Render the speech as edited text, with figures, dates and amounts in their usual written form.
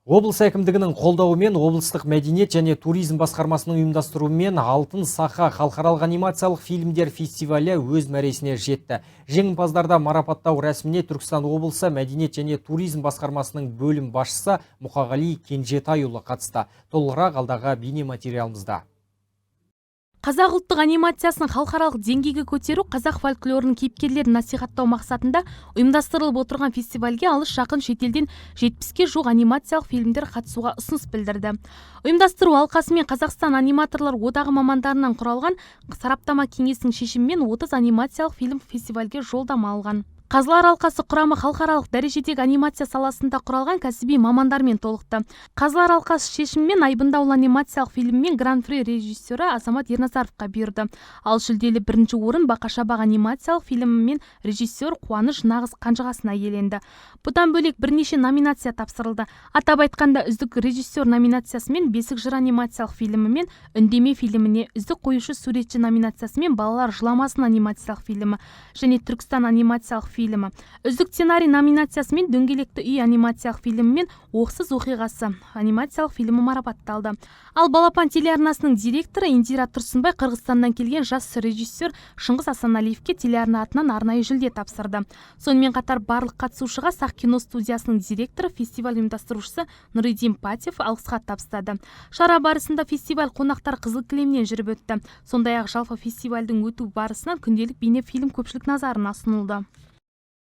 Облыс әкімдігінің қолдауымен облыстық мәдениет және туризм басқармасының ұйымдастыруымен Алтын Саха халықаралық анимациялық фильмдер фестивалі өз мәресіне жетті. Жеңімпаздарда марапаттау рәсіміне Түркістан облысы мәдениет және туризм басқармасының бөлім басшысы Мұқағали Кенжетайұлы қатысты. Толығырақ алдағы бейнематериалымызда. Қазақ ұлттық анимациясының халықаралық деңгейге көтеру, қазақ фольклорының кейіпкерлерін насихаттау мақсатында ұйымдастырылып отырған фестивальге алыс жақын шетелден 70-ке жуық анимациялық фильмдер қатысуға ұсыныс білдірді. Ұйымдастыру алқасы мен Қазақстан аниматорлар одағы мамандарынан құралған сараптама кеңесінің шешімімен 30 анимациялық фильм фестивальге жолдама алған. Қазылар алқасы құрамы халықаралық дәрежедегі анимация саласында құралған кәсіби мамандармен толықты. Қазылар алқасы шешімімен Айбындаулы анимациялық фильммен гран-при режиссері Азамат Ерназаровқа бұйырды. Ал жүлделі бірінші орын Бақашабақ анимациялық фильмімен режиссер Қуаныш Нағыз Қанжығасына иеленді. Бұдан бөлек бірнеше номинация тапсырылды. Атап айтқанда үздік режиссер номинациясымен Бесік жыр анимациялық фильмімен Үндеме фильміне, үздік қоюшы суретші номинациясымен Балалар жыламасын анимациялық фильмі және Түркістан анимациялық фильмі. Үздік сценарий номинациясымен Дөңгелекті үй анимациялық фильмімен Оқсыз оқиғасы анимациялық фильмі марапатталды. Ал Балапан телеарнасының директоры Индира Тұрсынбай Қырғызстаннан келген жас режиссер Шыңғыс Асаналиевке телеарна атынан арнайы жүлде тапсырды. Сонымен қатар барлық қатысушыға Сақ кино студиясының директоры, фестиваль ұйымдастырушысы Нұридин Патев алғыс хат табыстады. Шара барысында фестиваль қонақтар қызыл кілемнен жүріп өтті. Сондай-ақ жалпы фестивальдің өту барысынан күнделік бейне фильм көпшілік назарына ұсынылды.